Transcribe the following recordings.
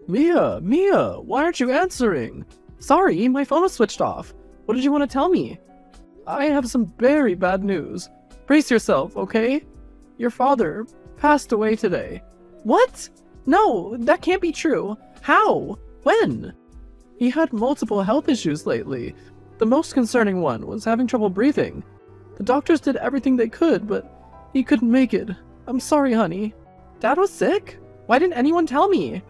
Mia, why aren't you answering? Sorry, my phone was switched off. What did you want to tell me? I have some very bad news. Brace yourself, okay? Your father passed away today. What? No, that can't be true. How? When? He had multiple health issues lately. The most concerning one was having trouble breathing. The doctors did everything they could, but he couldn't make it. I'm sorry, honey. Dad was sick? Why didn't anyone tell me?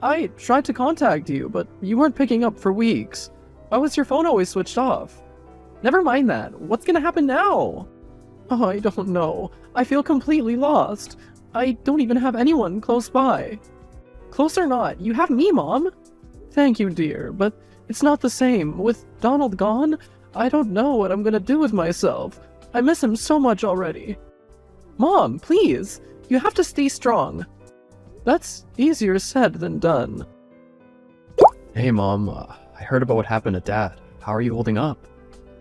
I tried to contact you, but you weren't picking up for weeks. Why was your phone always switched off? Never mind that. What's gonna happen now? Oh, I don't know. I feel completely lost. I don't even have anyone close by. Close or not, you have me, Mom. Thank you, dear, but it's not the same. With Donald gone, I don't know what I'm gonna do with myself. I miss him so much already. Mom, please, you have to stay strong. That's easier said than done. Hey Mom, I heard about what happened to Dad. How are you holding up?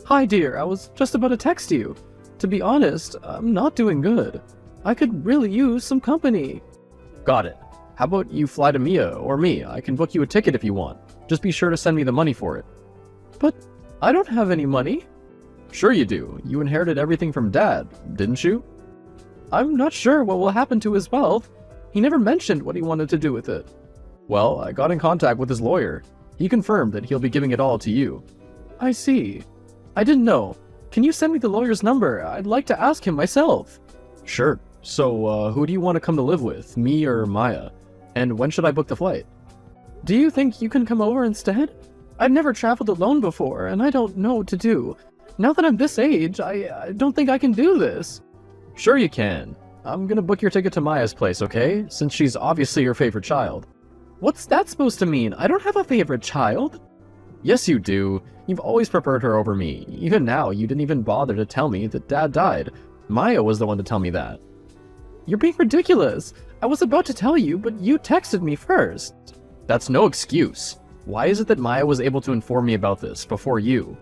Hi dear, I was just about to text you. To be honest, I'm not doing good. I could really use some company. Got it. How about you fly to Mia or me? I can book you a ticket if you want. Just be sure to send me the money for it. But I don't have any money. Sure you do. You inherited everything from Dad, didn't you? I'm not sure what will happen to his wealth. He never mentioned what he wanted to do with it. Well, I got in contact with his lawyer. He confirmed that he'll be giving it all to you. I see. I didn't know. Can you send me the lawyer's number? I'd like to ask him myself. Sure. So, who do you want to come to live with, me or Maya? And when should I book the flight? Do you think you can come over instead? I've never traveled alone before, and I don't know what to do. Now that I'm this age, I don't think I can do this. Sure you can. I'm gonna book your ticket to Maya's place, okay? Since she's obviously your favorite child. What's that supposed to mean? I don't have a favorite child. Yes, you do. You've always preferred her over me. Even now, you didn't even bother to tell me that Dad died. Maya was the one to tell me that. You're being ridiculous. I was about to tell you, but you texted me first. That's no excuse. Why is it that Maya was able to inform me about this before you?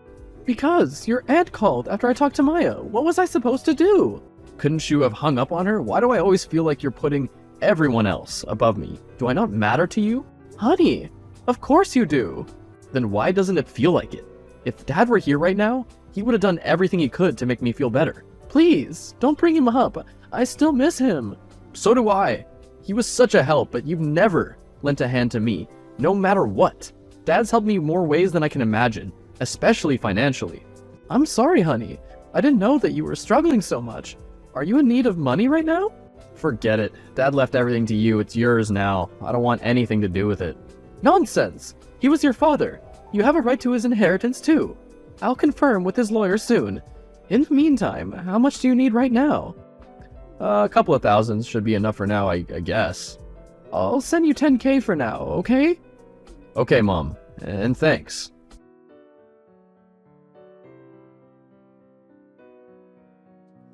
Because your aunt called after I talked to Maya. What was I supposed to do? Couldn't you have hung up on her? Why do I always feel like you're putting everyone else above me? Do I not matter to you? Honey, of course you do. Then why doesn't it feel like it? If Dad were here right now, he would have done everything he could to make me feel better. Please, don't bring him up. I still miss him. So do I. He was such a help, but you've never lent a hand to me, no matter what. Dad's helped me more ways than I can imagine, especially financially. I'm sorry, honey. I didn't know that you were struggling so much. Are you in need of money right now? Forget it. Dad left everything to you. It's yours now. I don't want anything to do with it. Nonsense. He was your father. You have a right to his inheritance too. I'll confirm with his lawyer soon. In the meantime, how much do you need right now? A couple of thousands should be enough for now, I guess. I'll send you 10K for now, okay? Okay, Mom. And thanks.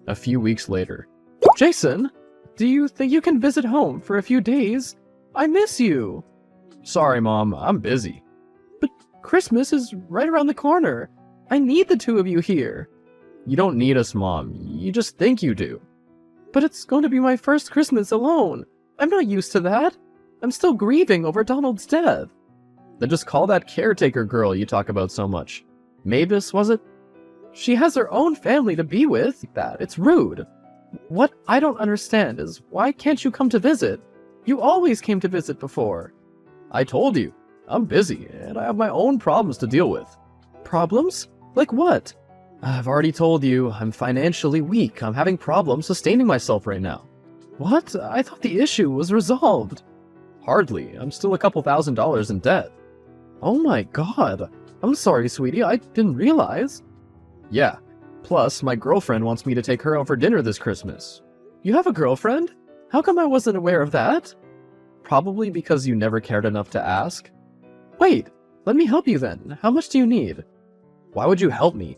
A few weeks later. Jason, do you think you can visit home for a few days? I miss you. Sorry, Mom. I'm busy. But Christmas is right around the corner. I need the two of you here. You don't need us, Mom. You just think you do. But it's going to be my first Christmas alone. I'm not used to that. I'm still grieving over Donald's death. Then just call that caretaker girl you talk about so much. Mavis, was it? She has her own family to be with. It's rude. What I don't understand is why can't you come to visit? You always came to visit before. I told you. I'm busy, and I have my own problems to deal with. Problems? Like what? I've already told you, I'm financially weak. I'm having problems sustaining myself right now. What? I thought the issue was resolved. Hardly. I'm still a couple $1,000s in debt. Oh my god. I'm sorry, sweetie. I didn't realize. Yeah. Plus, my girlfriend wants me to take her out for dinner this Christmas. You have a girlfriend? How come I wasn't aware of that? Probably because you never cared enough to ask. Wait, let me help you then. How much do you need? Why would you help me?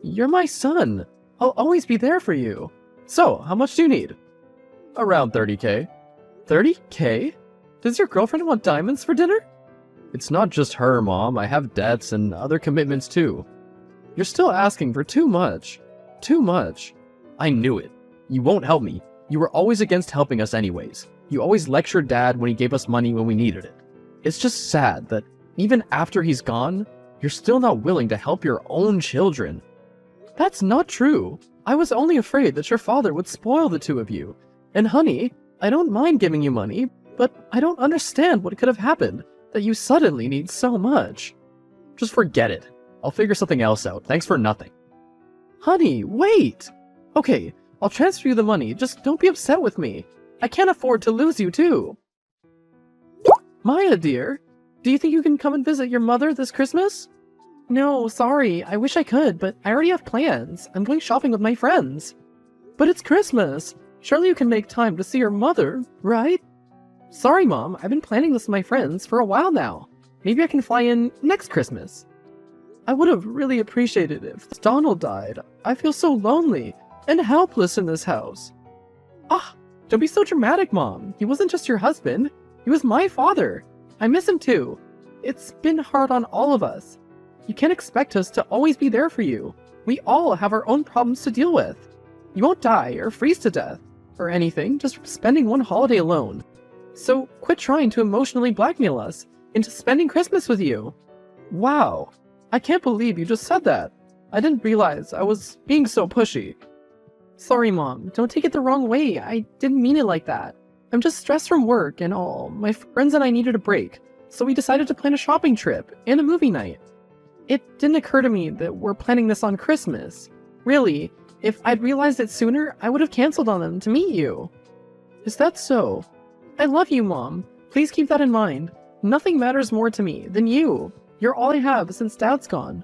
You're my son. I'll always be there for you. So, how much do you need? Around 30K. 30K? Does your girlfriend want diamonds for dinner? It's not just her, Mom. I have debts and other commitments too. You're still asking for too much. Too much. I knew it. You won't help me. You were always against helping us anyways. You always lectured Dad when he gave us money when we needed it. It's just sad that even after he's gone, you're still not willing to help your own children. That's not true. I was only afraid that your father would spoil the two of you. And honey, I don't mind giving you money, but I don't understand what could have happened that you suddenly need so much. Just forget it. I'll figure something else out. Thanks for nothing. Honey, wait! Okay, I'll transfer you the money, just don't be upset with me. I can't afford to lose you too. Maya, dear, do you think you can come and visit your mother this Christmas? No, sorry, I wish I could, but I already have plans. I'm going shopping with my friends. But it's Christmas. Surely you can make time to see your mother, right? Sorry, Mom, I've been planning this with my friends for a while now. Maybe I can fly in next Christmas. I would have really appreciated it if Donald died. I feel so lonely and helpless in this house. Ah, don't be so dramatic, Mom. He wasn't just your husband. He was my father. I miss him too. It's been hard on all of us. You can't expect us to always be there for you. We all have our own problems to deal with. You won't die or freeze to death or anything just from spending one holiday alone. So quit trying to emotionally blackmail us into spending Christmas with you. Wow, I can't believe you just said that. I didn't realize I was being so pushy. Sorry, Mom, don't take it the wrong way. I didn't mean it like that. I'm just stressed from work and all. My friends and I needed a break, so we decided to plan a shopping trip and a movie night. It didn't occur to me that we're planning this on Christmas. Really, if I'd realized it sooner, I would have canceled on them to meet you. Is that so? I love you, Mom. Please keep that in mind. Nothing matters more to me than you. You're all I have since Dad's gone.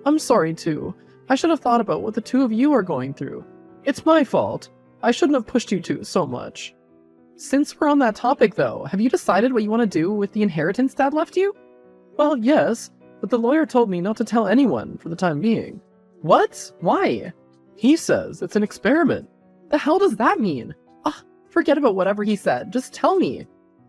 I'm sorry, too. I should have thought about what the two of you are going through. It's my fault. I shouldn't have pushed you two so much. Since we're on that topic, though, have you decided what you want to do with the inheritance Dad left you? Well, yes, but the lawyer told me not to tell anyone for the time being. What? Why? He says it's an experiment. The hell does that mean? Ah, forget about whatever he said. Just tell me.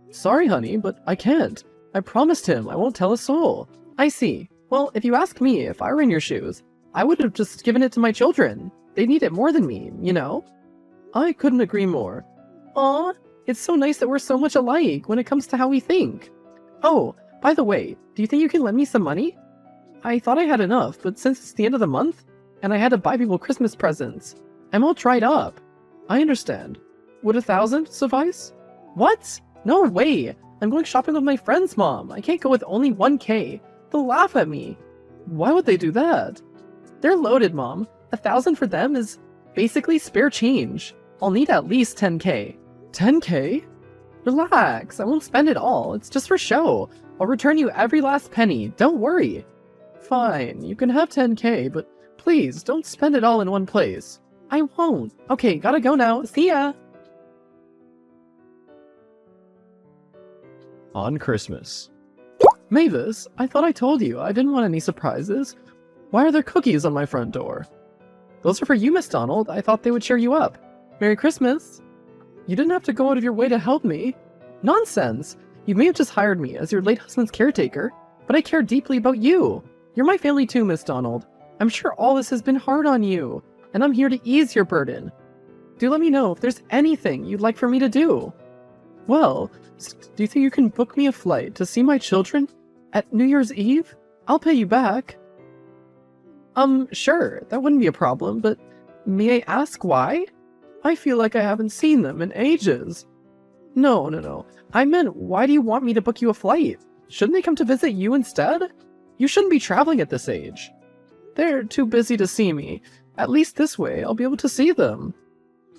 Sorry, honey, but I can't. I promised him I won't tell a soul. I see. Well, if you ask me if I were in your shoes, I would have just given it to my children. They need it more than me, you know? I couldn't agree more. Aw, it's so nice that we're so much alike when it comes to how we think. Oh, by the way, do you think you can lend me some money? I thought I had enough, but since it's the end of the month, and I had to buy people Christmas presents, I'm all dried up. I understand. Would 1,000 suffice? What? No way! I'm going shopping with my friends, Mom. I can't go with only 1K. They'll laugh at me. Why would they do that? They're loaded, Mom. 1,000 for them is basically spare change. I'll need at least 10K. 10K? Relax, I won't spend it all. It's just for show. I'll return you every last penny. Don't worry. Fine, you can have 10K, but please don't spend it all in one place. I won't. Okay, gotta go now. See ya! On Christmas. Mavis, I thought I told you I didn't want any surprises. Why are there cookies on my front door? Those are for you, Miss Donald. I thought they would cheer you up. Merry Christmas! You didn't have to go out of your way to help me. Nonsense! You may have just hired me as your late husband's caretaker, but I care deeply about you. You're my family too, Miss Donald. I'm sure all this has been hard on you, and I'm here to ease your burden. Do let me know if there's anything you'd like for me to do. Well, do you think you can book me a flight to see my children at New Year's Eve? I'll pay you back. Sure, that wouldn't be a problem, but may I ask why? I feel like I haven't seen them in ages. No. I meant, why do you want me to book you a flight? Shouldn't they come to visit you instead? You shouldn't be traveling at this age. They're too busy to see me. At least this way, I'll be able to see them.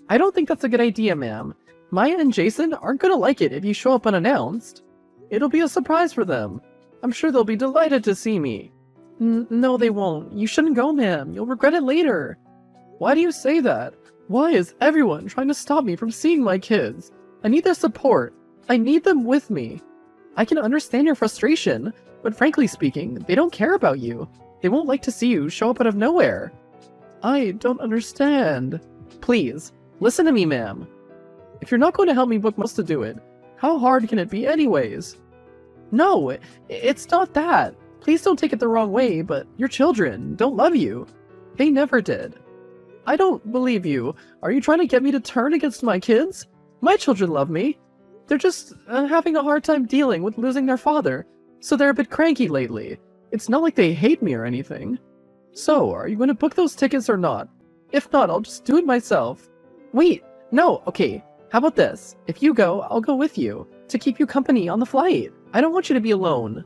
I don't think that's a good idea, ma'am. Maya and Jason aren't gonna like it if you show up unannounced. It'll be a surprise for them. I'm sure they'll be delighted to see me. No, they won't. You shouldn't go, ma'am. You'll regret it later. Why do you say that? Why is everyone trying to stop me from seeing my kids? I need their support. I need them with me. I can understand your frustration, but frankly speaking, they don't care about you. They won't like to see you show up out of nowhere. I don't understand. Please, listen to me, ma'am. If you're not going to help me book most to do it, how hard can it be anyways? No, it's not that. Please don't take it the wrong way, but your children don't love you. They never did. I don't believe you. Are you trying to get me to turn against my kids? My children love me. They're just having a hard time dealing with losing their father, so they're a bit cranky lately. It's not like they hate me or anything. So, are you going to book those tickets or not? If not, I'll just do it myself. Wait, no, okay. How about this? If you go, I'll go with you, to keep you company on the flight. I don't want you to be alone.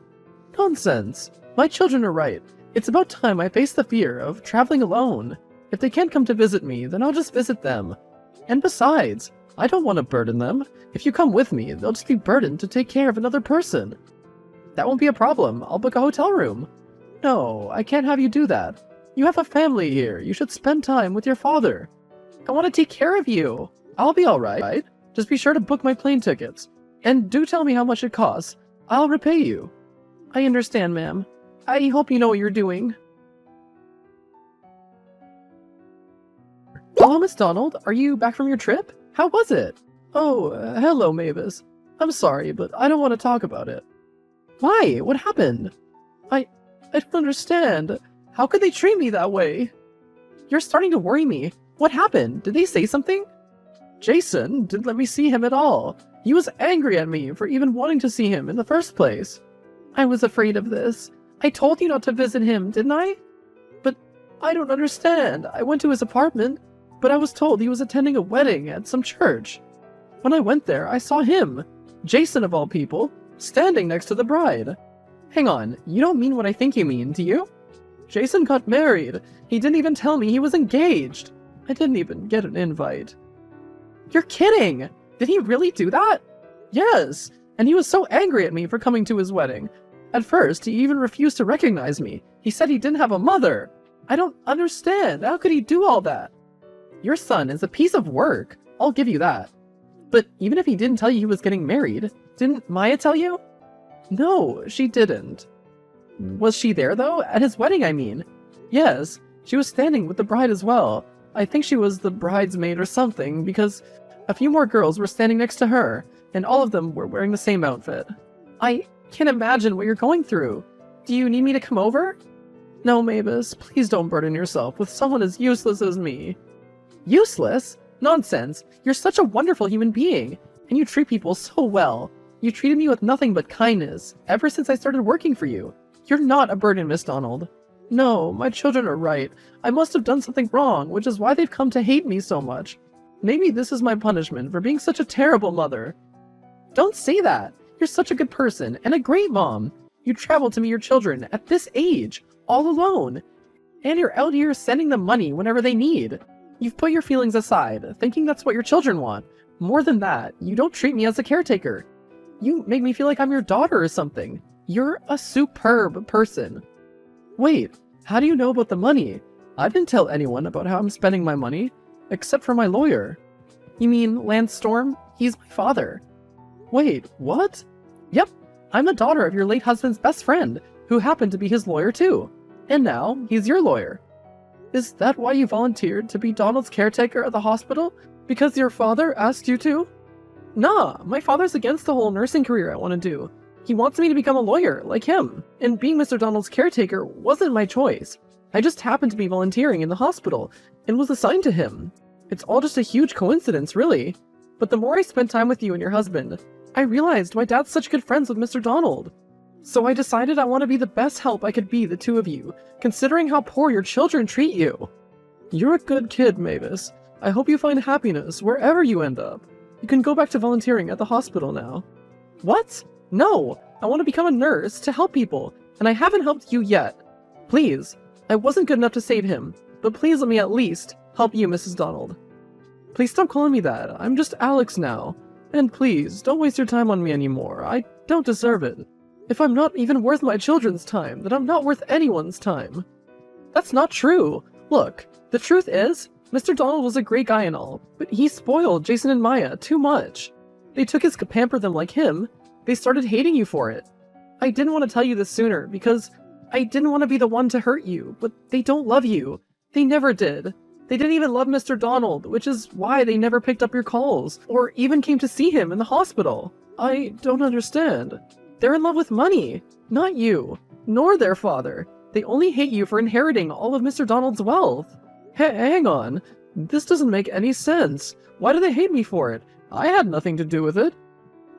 Nonsense. My children are right. It's about time I face the fear of traveling alone. If they can't come to visit me, then I'll just visit them. And besides, I don't want to burden them. If you come with me, they'll just be burdened to take care of another person. That won't be a problem. I'll book a hotel room. No, I can't have you do that. You have a family here. You should spend time with your father. I want to take care of you. I'll be alright. Just be sure to book my plane tickets. And do tell me how much it costs. I'll repay you. I understand, ma'am. I hope you know what you're doing. Hello, Miss Donald. Are you back from your trip? How was it? Oh, hello, Mavis. I'm sorry, but I don't want to talk about it. Why? What happened? I don't understand. How could they treat me that way? You're starting to worry me. What happened? Did they say something? Jason didn't let me see him at all. He was angry at me for even wanting to see him in the first place. I was afraid of this. I told you not to visit him, didn't I? But I don't understand. I went to his apartment, but I was told he was attending a wedding at some church. When I went there, I saw him, Jason of all people, standing next to the bride. Hang on, you don't mean what I think you mean, do you? Jason got married. He didn't even tell me he was engaged. I didn't even get an invite. You're kidding! Did he really do that? Yes, and he was so angry at me for coming to his wedding. At first, he even refused to recognize me. He said he didn't have a mother. I don't understand. How could he do all that? Your son is a piece of work. I'll give you that. But even if he didn't tell you he was getting married, didn't Maya tell you? No, she didn't. Was she there, though? At his wedding, I mean. Yes, she was standing with the bride as well. I think she was the bridesmaid or something, because a few more girls were standing next to her, and all of them were wearing the same outfit. I can't imagine what you're going through. Do you need me to come over? No, Mavis, please don't burden yourself with someone as useless as me. Useless? Nonsense. You're such a wonderful human being, and you treat people so well. You treated me with nothing but kindness, ever since I started working for you. You're not a burden, Miss Donald. No, my children are right. I must have done something wrong, which is why they've come to hate me so much. Maybe this is my punishment for being such a terrible mother. Don't say that. You're such a good person, and a great mom. You travel to meet your children at this age, all alone. And you're out here sending them money whenever they need. You've put your feelings aside, thinking that's what your children want. More than that, you don't treat me as a caretaker. You make me feel like I'm your daughter or something. You're a superb person. Wait, how do you know about the money? I didn't tell anyone about how I'm spending my money, except for my lawyer. You mean Lance Storm? He's my father. Wait, what? Yep, I'm the daughter of your late husband's best friend, who happened to be his lawyer too. And now, he's your lawyer. Is that why you volunteered to be Donald's caretaker at the hospital? Because your father asked you to? Nah, my father's against the whole nursing career I want to do. He wants me to become a lawyer, like him. And being Mr. Donald's caretaker wasn't my choice. I just happened to be volunteering in the hospital, and was assigned to him. It's all just a huge coincidence, really. But the more I spent time with you and your husband, I realized why Dad's such good friends with Mr. Donald. So I decided I want to be the best help I could be the two of you, considering how poor your children treat you. You're a good kid, Mavis. I hope you find happiness wherever you end up. You can go back to volunteering at the hospital now. What? No! I want to become a nurse to help people, and I haven't helped you yet. Please, I wasn't good enough to save him, but please let me at least help you, Mrs. Donald. Please stop calling me that. I'm just Alex now. And please, don't waste your time on me anymore. I don't deserve it. If I'm not even worth my children's time, then I'm not worth anyone's time. That's not true. Look, the truth is, Mr. Donald was a great guy and all, but he spoiled Jason and Maya too much. They took his to pamper them like him. They started hating you for it. I didn't want to tell you this sooner, because I didn't want to be the one to hurt you, but they don't love you. They never did. They didn't even love Mr. Donald, which is why they never picked up your calls, or even came to see him in the hospital. I don't understand. They're in love with money, not you, nor their father. They only hate you for inheriting all of Mr. Donald's wealth. Hang on. This doesn't make any sense. Why do they hate me for it? I had nothing to do with it.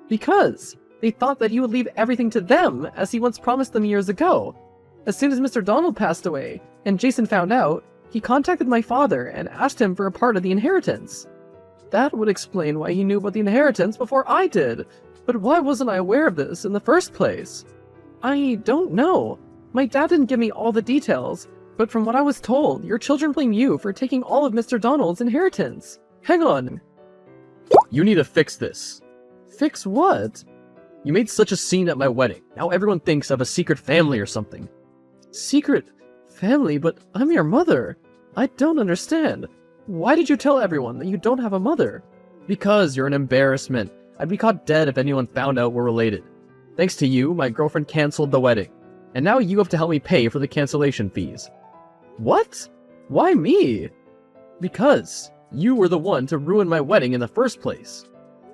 Because they thought that he would leave everything to them, as he once promised them years ago. As soon as Mr. Donald passed away, and Jason found out, he contacted my father and asked him for a part of the inheritance. That would explain why he knew about the inheritance before I did. But why wasn't I aware of this in the first place? I don't know. My dad didn't give me all the details, but from what I was told, your children blame you for taking all of Mr. Donald's inheritance. Hang on. You need to fix this. Fix what? You made such a scene at my wedding. Now everyone thinks I have a secret family or something. Secret family? But I'm your mother. I don't understand. Why did you tell everyone that you don't have a mother? Because you're an embarrassment. I'd be caught dead if anyone found out we're related. Thanks to you, my girlfriend canceled the wedding. And now you have to help me pay for the cancellation fees. What? Why me? Because you were the one to ruin my wedding in the first place.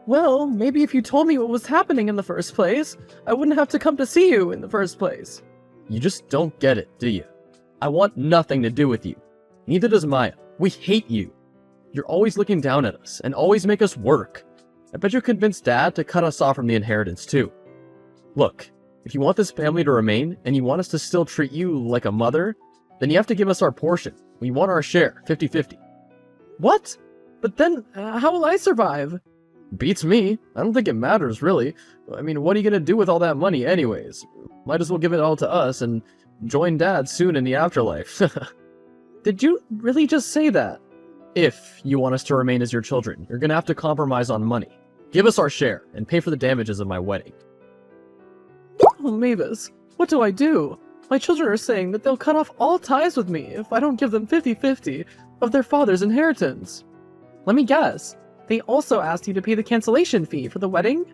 Well, maybe if you told me what was happening in the first place, I wouldn't have to come to see you in the first place. You just don't get it, do you? I want nothing to do with you. Neither does Maya. We hate you. You're always looking down at us and always make us work. I bet you convinced Dad to cut us off from the inheritance too. Look, if you want this family to remain and you want us to still treat you like a mother, then you have to give us our portion. We want our share, 50-50. What? But then, how will I survive? Beats me. I don't think it matters, really. I mean, what are you gonna do with all that money anyways? Might as well give it all to us and join Dad soon in the afterlife. Did you really just say that? If you want us to remain as your children, you're gonna have to compromise on money. Give us our share and pay for the damages of my wedding. Oh, Mavis, what do I do? My children are saying that they'll cut off all ties with me if I don't give them 50-50 of their father's inheritance. Let me guess. They also asked you to pay the cancellation fee for the wedding?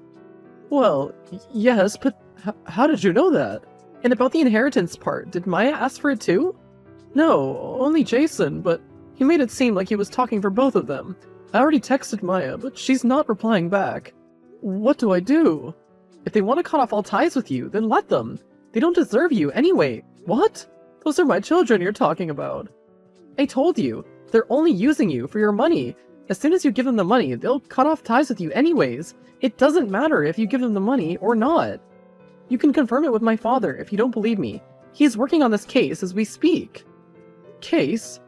Well, yes, but how did you know that? And about the inheritance part, did Maya ask for it too? No, only Jason, but he made it seem like he was talking for both of them. I already texted Maya, but she's not replying back. What do I do? If they want to cut off all ties with you, then let them. They don't deserve you anyway. What? Those are my children you're talking about. I told you, they're only using you for your money. As soon as you give them the money, they'll cut off ties with you anyways. It doesn't matter if you give them the money or not. You can confirm it with my father if you don't believe me. He's working on this case as we speak. Case?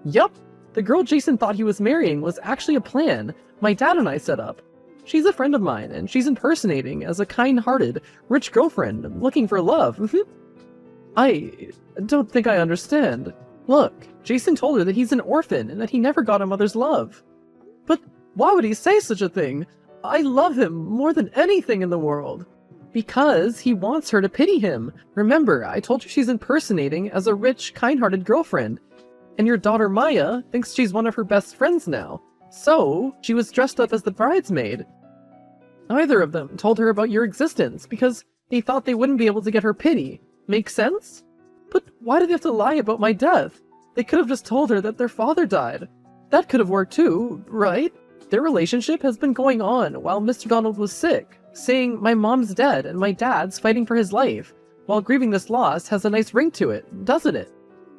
Yup. The girl Jason thought he was marrying was actually a plan my dad and I set up. She's a friend of mine, and she's impersonating as a kind-hearted, rich girlfriend looking for love. I don't think I understand. Look, Jason told her that he's an orphan and that he never got a mother's love. But why would he say such a thing? I love him more than anything in the world. Because he wants her to pity him. Remember, I told you she's impersonating as a rich, kind-hearted girlfriend. And your daughter Maya thinks she's one of her best friends now. So, she was dressed up as the bridesmaid. Neither of them told her about your existence because they thought they wouldn't be able to get her pity. Make sense? But why did they have to lie about my death? They could have just told her that their father died. That could have worked too, right? Their relationship has been going on while Mr. Donald was sick, saying my mom's dead and my dad's fighting for his life, while grieving this loss has a nice ring to it, doesn't it?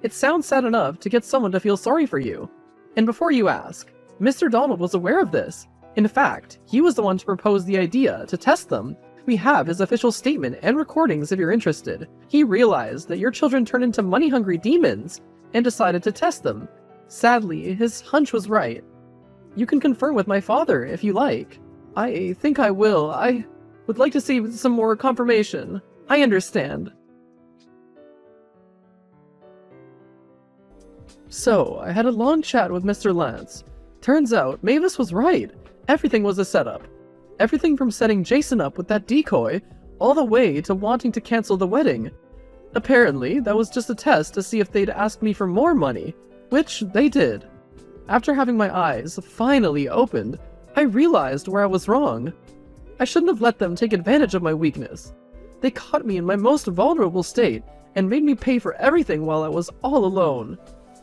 It sounds sad enough to get someone to feel sorry for you. And before you ask, Mr. Donald was aware of this. In fact, he was the one to propose the idea to test them. We have his official statement and recordings if you're interested. He realized that your children turned into money-hungry demons and decided to test them. Sadly, his hunch was right. You can confirm with my father if you like. I think I will. I would like to see some more confirmation. I understand. So, I had a long chat with Mr. Lance. Turns out, Mavis was right. Everything was a setup. Everything from setting Jason up with that decoy, all the way to wanting to cancel the wedding. Apparently, that was just a test to see if they'd ask me for more money, which they did. After having my eyes finally opened, I realized where I was wrong. I shouldn't have let them take advantage of my weakness. They caught me in my most vulnerable state and made me pay for everything while I was all alone.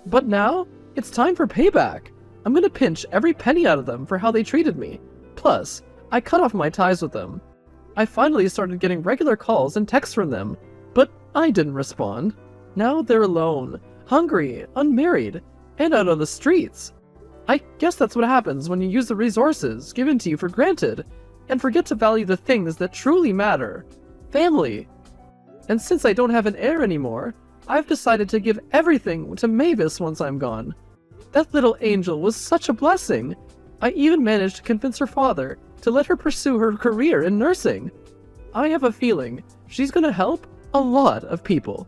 But now, it's time for payback. I'm gonna pinch every penny out of them for how they treated me. Plus, I cut off my ties with them. I finally started getting regular calls and texts from them, but I didn't respond. Now they're alone, hungry, unmarried, and out on the streets. I guess that's what happens when you use the resources given to you for granted. and forget to value the things that truly matter. Family. And since I don't have an heir anymore, I've decided to give everything to Mavis once I'm gone. That little angel was such a blessing. I even managed to convince her father to let her pursue her career in nursing. I have a feeling she's gonna help a lot of people.